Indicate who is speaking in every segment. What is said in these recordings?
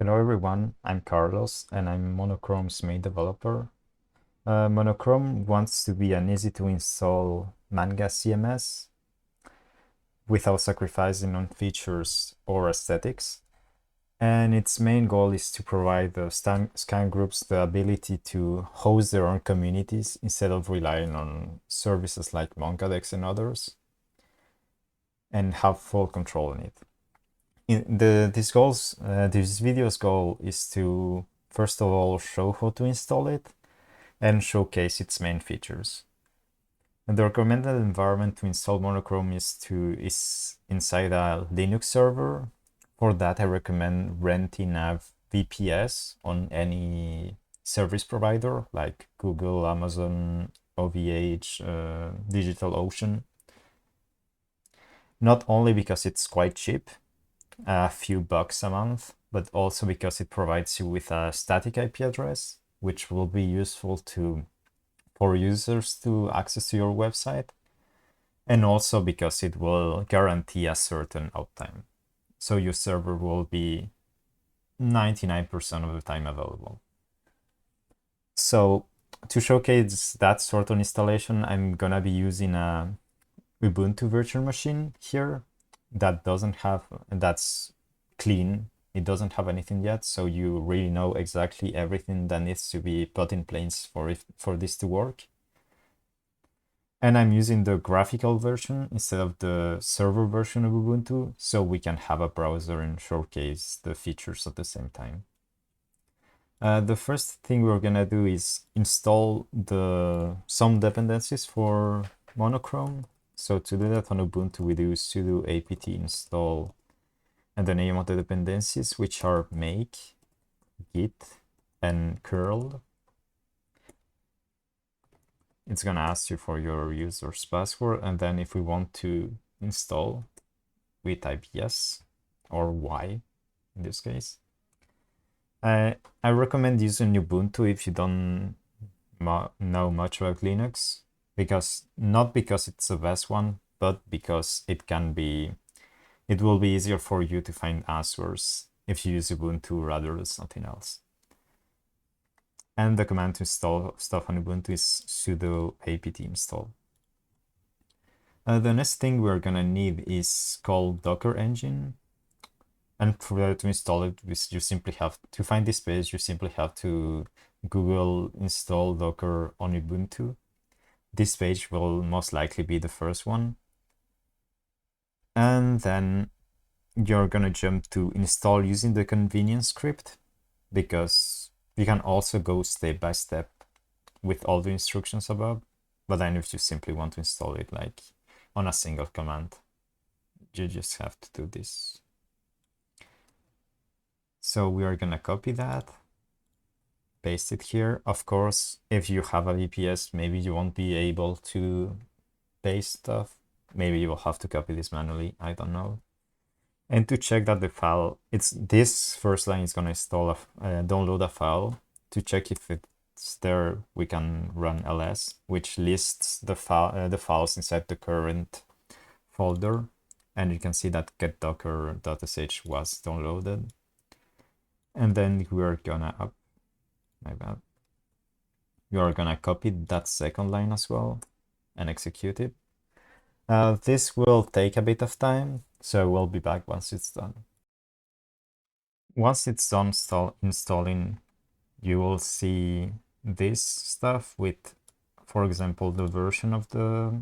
Speaker 1: Hello everyone, I'm Carlos and I'm Monochrome's main developer. Monochrome wants to be an easy to install Manga CMS without sacrificing on features or aesthetics. And its main goal is to provide the scan groups the ability to host their own communities instead of relying on services like Mongadex and others, and have full control on it. This video's goal is to first of all show how to install it and showcase its main features. And the recommended environment to install Monochrome is inside a Linux server. For that, I recommend renting a VPS on any service provider like Google, Amazon, OVH, DigitalOcean. Not only because it's quite cheap, a few bucks a month, but also because it provides you with a static IP address, which will be useful for users to access to your website, and also because it will guarantee a certain uptime. So your server will be 99% of the time available. So to showcase that sort of installation, I'm gonna be using a Ubuntu virtual machine here that's clean. It doesn't have anything yet, so you really know exactly everything that needs to be put in place for this to work. And I'm using the graphical version instead of the server version of Ubuntu, so we can have a browser and showcase the features at the same time. The first thing we're gonna do is install some dependencies for Monochrome. So to do that on Ubuntu, we do sudo apt install and the name of the dependencies, which are make, git, and curl. It's gonna ask you for your user's password, and then if we want to install, we type yes or Y in this case. I recommend using Ubuntu if you don't know much about Linux, not because it's the best one, but because it will be easier for you to find answers if you use Ubuntu rather than something else. And the command to install stuff on Ubuntu is sudo apt install. The next thing we're gonna need is called Docker Engine. And to install it, you simply have to find this page. You simply have to Google install Docker on Ubuntu. This page will most likely be the first one. And then you're gonna jump to install using the convenience script, because you can also go step by step with all the instructions above. But then if you simply want to install it like on a single command, you just have to do this. So we are gonna copy that, paste it here. Of course, if you have a VPS, maybe you won't be able to paste stuff. Maybe you will have to copy this manually, I don't know. And to check that the file, this first line is gonna download a file. To check if it's there, we can run ls, which lists the files inside the current folder. And you can see that getdocker.sh was downloaded. And then we are gonna copy that second line as well and execute it. This will take a bit of time, so we'll be back once it's done. Once it's done installing, you will see this stuff with, for example, the version of the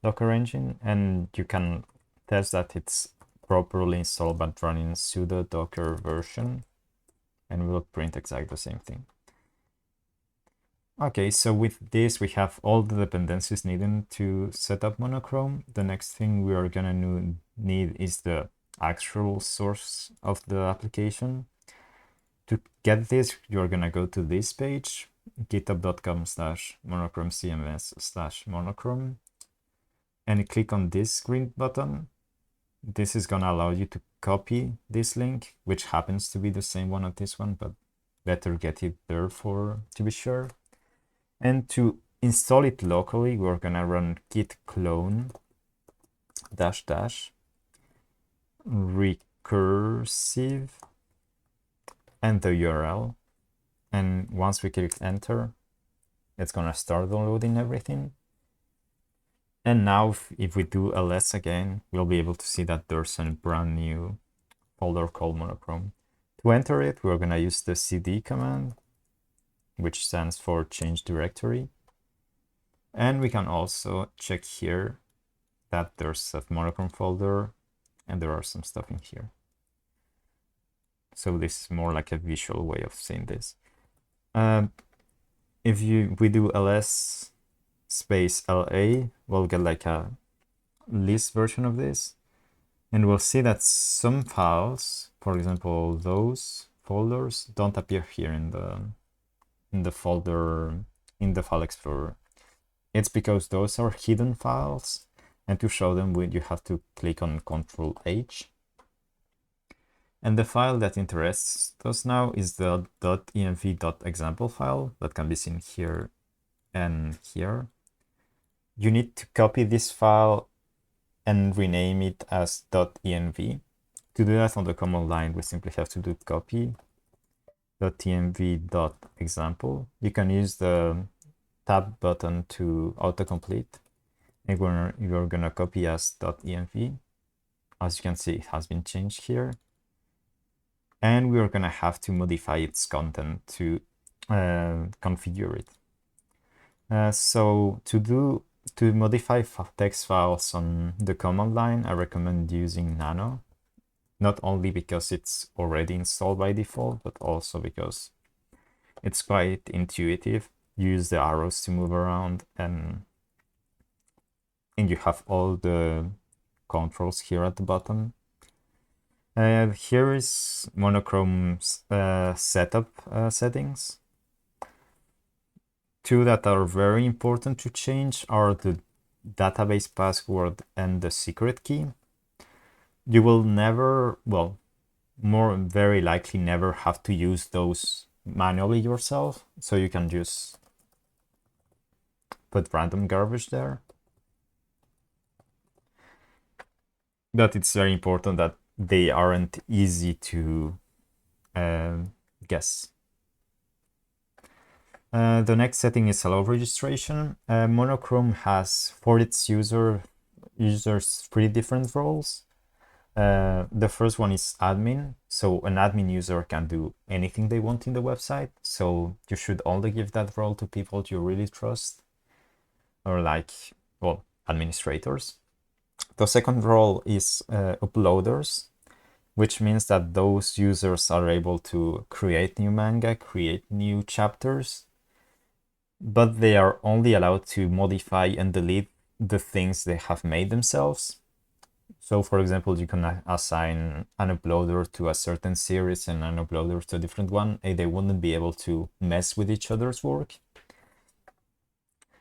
Speaker 1: Docker engine, and you can test that it's properly installed by running sudo docker version, and we'll print exactly the same thing. Okay, so with this, we have all the dependencies needed to set up Monochrome. The next thing we are gonna need is the actual source of the application. To get this, you're gonna go to this page, github.com/monochromecms/monochrome, and click on this green button. This is gonna allow you to copy this link, which happens to be the same one as this one, but better get it there to be sure. And to install it locally, we're gonna run git clone -- recursive and the URL. And once we click enter, it's gonna start downloading everything. And now if we do ls again, we'll be able to see that there's a brand new folder called Monochrome. To enter it, we're gonna use the cd command, which stands for change directory. And we can also check here that there's a Monochrome folder and there are some stuff in here. So this is more like a visual way of seeing this. If we do ls space la, we'll get like a list version of this. And we'll see that some files, for example, those folders, don't appear here in the folder, in the file explorer. It's because those are hidden files, and to show them, you have to click on Ctrl H. And the file that interests us now is the .env.example file that can be seen here and here. You need to copy this file and rename it as .env. To do that on the command line, we simply have to do copy .env.example. You can use the tab button to autocomplete. And you're gonna copy as .env. As you can see, it has been changed here. And we're gonna have to modify its content to configure it. So to modify text files on the command line, I recommend using Nano. Not only because it's already installed by default, but also because it's quite intuitive. You use the arrows to move around, and you have all the controls here at the bottom. Here is Monochrome's setup settings. Two that are very important to change are the database password and the secret key. You will never, well, very likely never have to use those manually yourself, so you can just put random garbage there. But it's very important that they aren't easy to guess. The next setting is allow registration. Monochrome has for its users 3 different roles. The first one is admin. So an admin user can do anything they want in the website. So you should only give that role to people you really trust, or like, well, administrators. The second role is uploaders, which means that those users are able to create new manga, create new chapters, but they are only allowed to modify and delete the things they have made themselves. So for example, you can assign an uploader to a certain series and an uploader to a different one, and they wouldn't be able to mess with each other's work.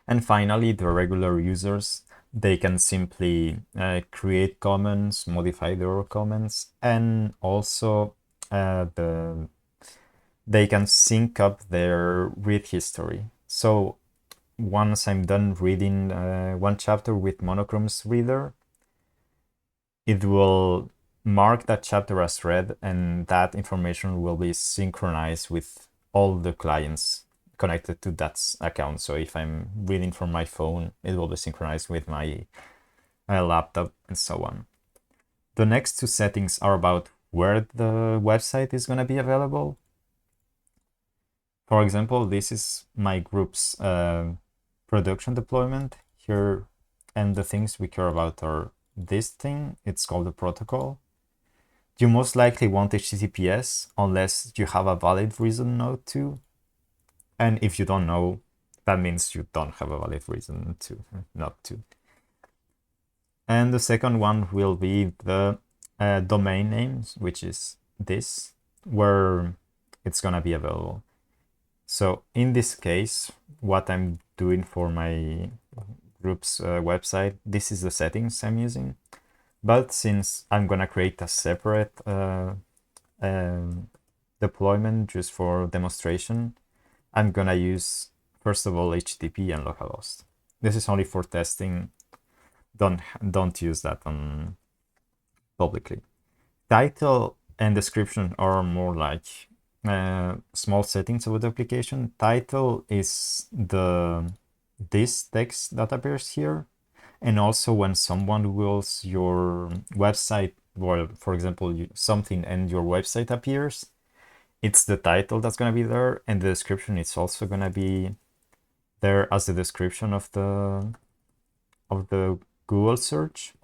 Speaker 1: And finally, the regular users, they can simply create comments, modify their comments, and also they can sync up their read history. So once I'm done reading one chapter with Monochrome's reader, it will mark that chapter as read, and that information will be synchronized with all the clients connected to that account. So if I'm reading from my phone, it will be synchronized with my laptop and so on. The next 2 settings are about where the website is going to be available. For example, this is my group's production deployment here, and the things we care about are this thing. It's called the protocol. You most likely want HTTPS unless you have a valid reason not to. And if you don't know, that means you don't have a valid reason to not to. And the second one will be the domain names, which is this, where it's gonna be available. So in this case, what I'm doing for my group's website, this is the settings I'm using. But since I'm gonna create a separate deployment just for demonstration, I'm gonna use, first of all, HTTP and localhost. This is only for testing. Don't use that on publicly. Title and description are more like small settings of the application. Title is this text that appears here. And also when someone googles your website, well, for example, something and your website appears, it's the title that's going to be there, and the description is also going to be there as the description of the Google search.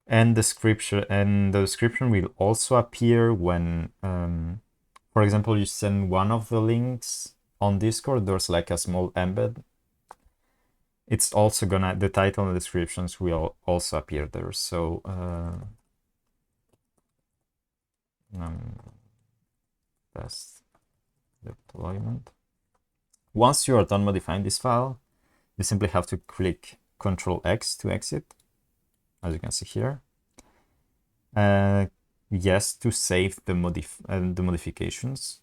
Speaker 1: And the description will also appear when, for example, you send one of the links on Discord. There's like a small embed. It's also gonna, the title and descriptions will also appear there. So test deployment. Once you are done modifying this file, you simply have to click Ctrl X to exit, as you can see here. Yes, to save the modifications.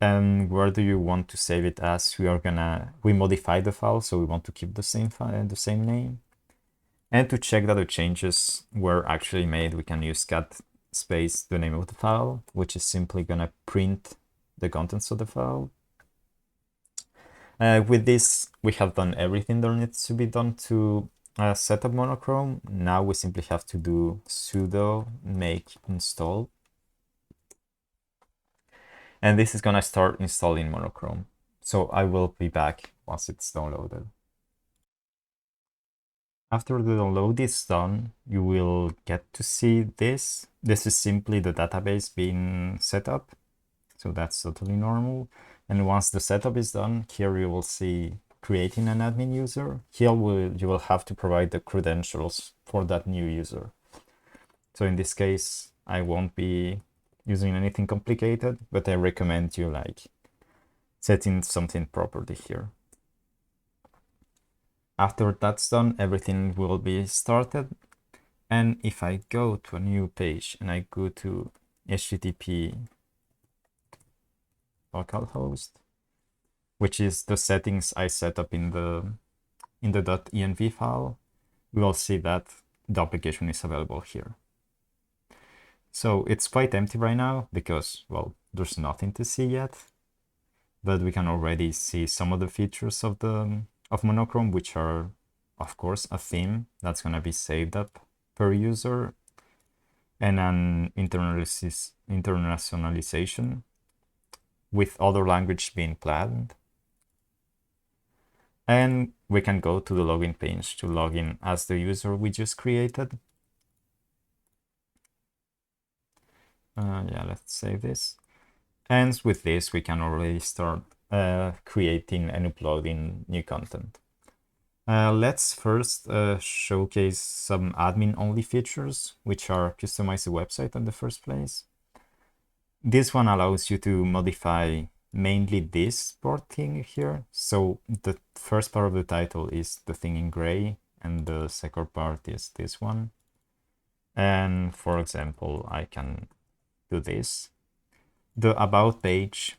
Speaker 1: And where do you want to save it as? We modify the file, so we want to keep the same file, the same name. And to check that the changes were actually made, we can use cat space the name of the file, which is simply gonna print the contents of the file. With this, we have done everything there needs to be done to set up Monochrome. Now we simply have to do sudo make install. And this is gonna start installing Monochrome. So I will be back once it's downloaded. After the download is done, you will get to see this. This is simply the database being set up. So that's totally normal. And once the setup is done, here you will see creating an admin user. Here you will have to provide the credentials for that new user. So in this case, I won't be using anything complicated, but I recommend you like setting something properly here. After that's done, everything will be started. And if I go to a new page and I go to HTTP localhost, which is the settings I set up in the .env file, we will see that the application is available here. So it's quite empty right now because, well, there's nothing to see yet, but we can already see some of the features of Monochrome, which are, of course, a theme that's going to be saved up per user and an internationalization with other language being planned. And we can go to the login page to log in as the user we just created. Yeah, let's save this. And with this, we can already start creating and uploading new content. Let's first showcase some admin-only features, which are customize the website in the first place. This one allows you to modify mainly this part thing here. So the first part of the title is the thing in gray, and the second part is this one. And for example, I can do this. The About page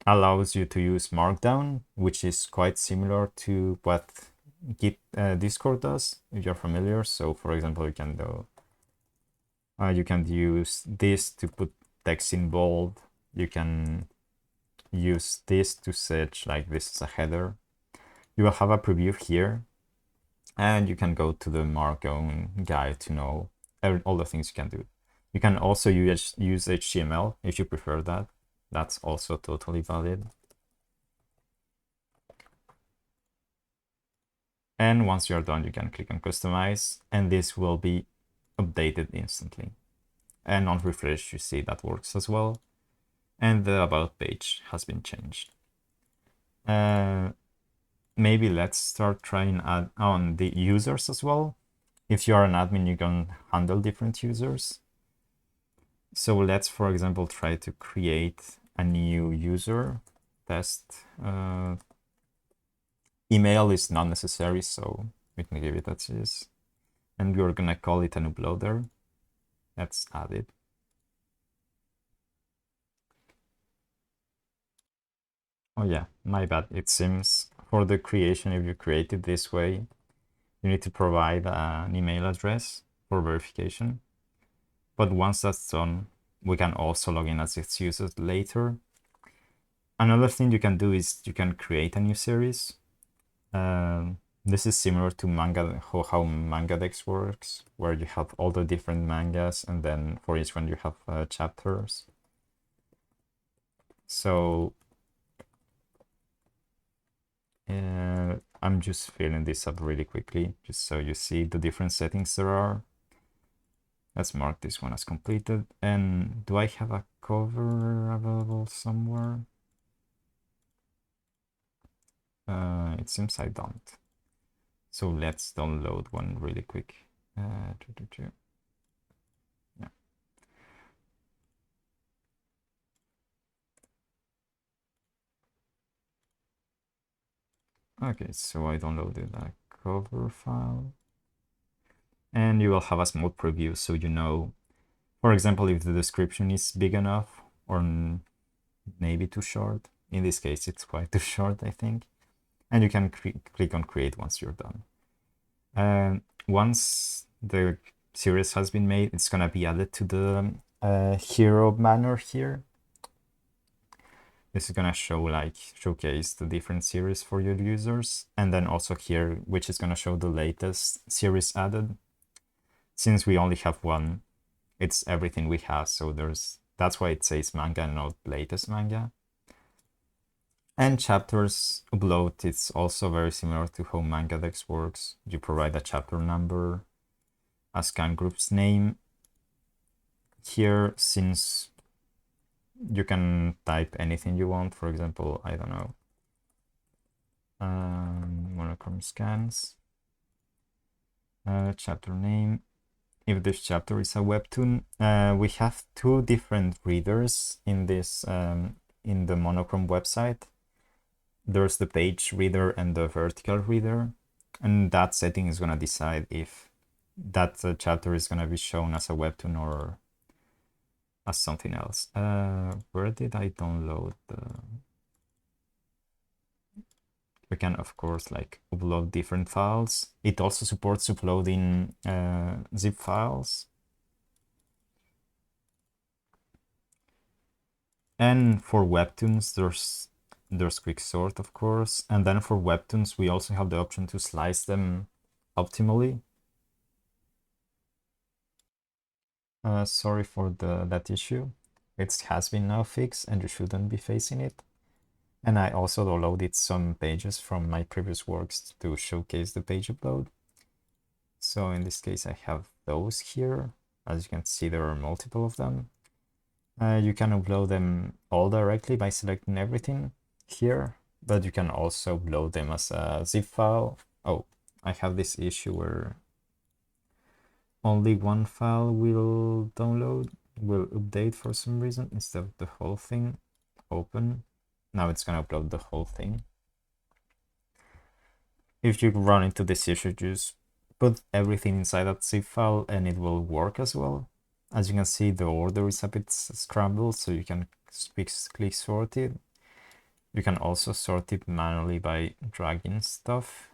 Speaker 1: allows you to use Markdown, which is quite similar to what Discord does, if you're familiar. So for example, you can use this to put text in bold. You can use this to search like this is a header. You will have a preview here, and you can go to the Markdown guide to know all the things you can do. You can also use HTML if you prefer that. That's also totally valid. And once you're done, you can click on customize, and this will be updated instantly. And on refresh, you see that works as well. And the about page has been changed. Maybe let's start trying on the users as well. If you're an admin, you can handle different users. So let's, for example, try to create a new user test. Email is not necessary, so we can give it as is. And we're gonna call it an uploader. Let's add it. Oh yeah, my bad. It seems for the creation, if you create it this way, you need to provide an email address for verification. But once that's done, we can also log in as its user later. Another thing you can do is you can create a new series. This is similar to Manga, how Mangadex works, where you have all the different mangas, and then for each one you have chapters. So I'm just filling this up really quickly, just so you see the different settings there are. Let's mark this one as completed. And do I have a cover available somewhere? It seems I don't. So let's download one really quick. Yeah. Okay, so I downloaded a cover file. And you will have a small preview so you know, for example, if the description is big enough or maybe too short. In this case, it's quite too short, I think. And you can click on create once you're done. Once the series has been made, it's gonna be added to the hero banner here. This is gonna showcase the different series for your users, and then also here, which is gonna show the latest series added. Since we only have one, it's everything we have, so that's why it says manga and not latest manga. And chapters upload, it's also very similar to how Mangadex works. You provide a chapter number, a scan group's name. Here, since you can type anything you want, for example, I don't know, Monochrome scans, chapter name. If this chapter is a webtoon, we have two different readers in this in the Monochrome website. There's the page reader and the vertical reader, and that setting is gonna decide if that chapter is gonna be shown as a webtoon or as something else. Where did I download the... We can, of course, like upload different files. It also supports uploading zip files. And for webtoons, there's quick sort, of course. And then for webtoons, we also have the option to slice them optimally. Sorry for that issue. It has been now fixed and you shouldn't be facing it. And I also downloaded some pages from my previous works to showcase the page upload. So in this case, I have those here. As you can see, there are multiple of them. You can upload them all directly by selecting everything here, but you can also upload them as a zip file. Oh, I have this issue where only one file will update for some reason instead of the whole thing. Open. Now it's gonna upload the whole thing. If you run into this issue, just put everything inside that zip file and it will work as well. As you can see, the order is a bit scrambled, so you can click sort it. You can also sort it manually by dragging stuff.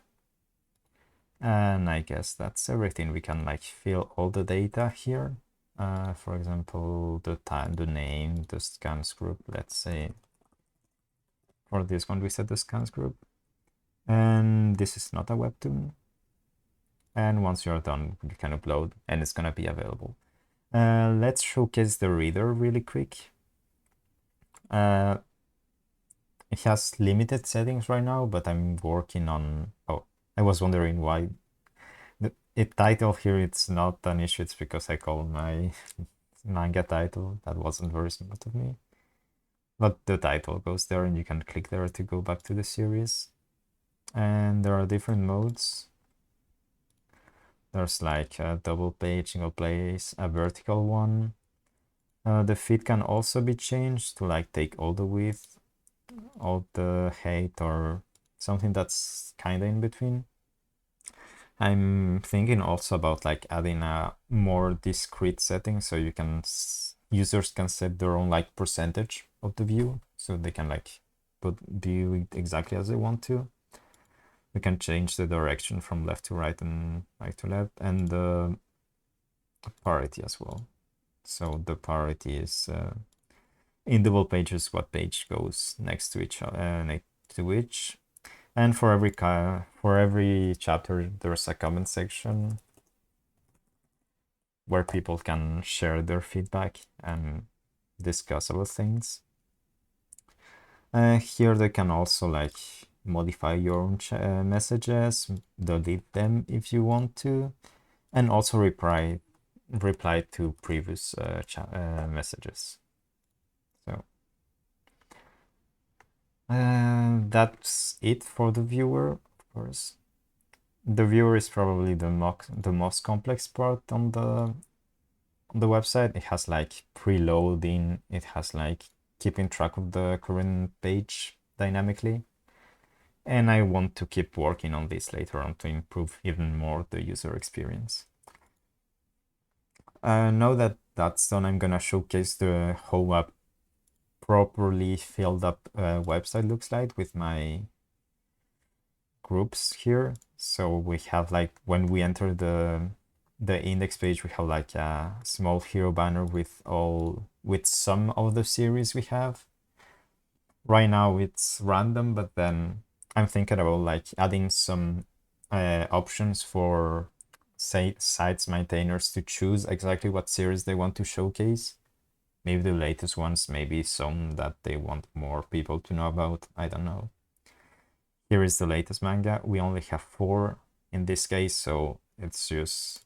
Speaker 1: And I guess that's everything. We can like fill all the data here. For example, the time, the name, the scans group. Let's say for this one we set the scans group. And this is not a webtoon. And once you're done, you can upload and it's gonna be available. Let's showcase the reader really quick. It has limited settings right now, but I'm working on... Oh, I was wondering why the title here, it's not an issue. It's because I called my manga title. That wasn't very smart of me. But the title goes there and you can click there to go back to the series. And there are different modes. There's like a double page, single place, a vertical one. The feed can also be changed to like take all the width, all the height, or something that's kind of in between. I'm thinking also about like adding a more discrete setting so you can users can set their own like percentage of the view, so they can like view it exactly as they want to. We can change the direction from left to right and right to left, and the parity as well. So the priority is in double pages what page goes next to each. And for every chapter there's a comment section where people can share their feedback and discuss about things. Here they can also like modify your own messages, delete them if you want to, and also reply to previous messages. So that's it for the viewer, of course. The viewer is probably the most complex part on the website. It has like preloading, it has like keeping track of the current page dynamically. And I want to keep working on this later on to improve even more the user experience. Now that that's done, I'm gonna showcase the how a properly filled up website looks like with my groups here. So we have like when we enter the index page, we have like a small hero banner with some of the series we have. Right now it's random, but then I'm thinking about like adding some options for sites maintainers to choose exactly what series they want to showcase. Maybe the latest ones, maybe some that they want more people to know about. I don't know. Here is the latest manga. We only have 4 in this case, so it's just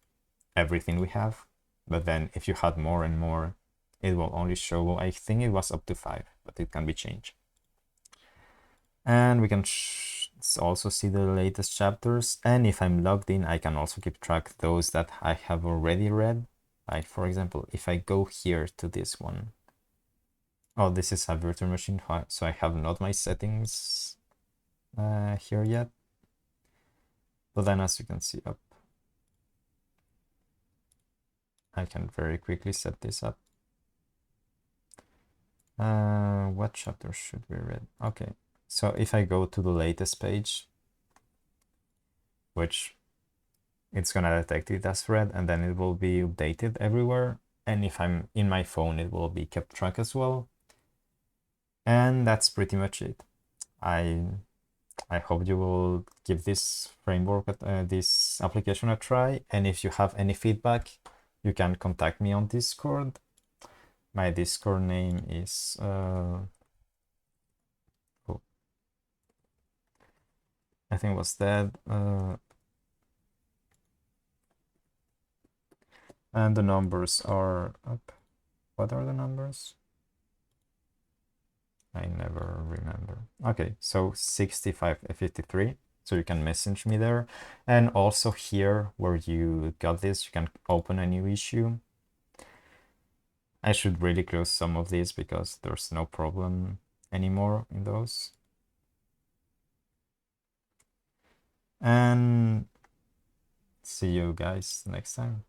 Speaker 1: everything we have. But then if you had more and more, it will only show, I think it was up to 5, but it can be changed. And we can also see the latest chapters. And if I'm logged in, I can also keep track of those that I have already read. Like for example, if I go here to this one. Oh, this is a virtual machine, so I have not my settings here yet. But then as you can see up, I can very quickly set this up. What chapter should we read? Okay, so if I go to the latest page, which it's gonna detect it as read, and then it will be updated everywhere. And if I'm in my phone, it will be kept track as well. And that's pretty much it. I hope you will give this framework, this application a try. And if you have any feedback, you can contact me on Discord. My Discord name is I think it was that. And the numbers are up. What are the numbers? I never remember. Okay, so 6553. So you can message me there. And also here where you got this, you can open a new issue. I should really close some of these because there's no problem anymore in those. And see you guys next time.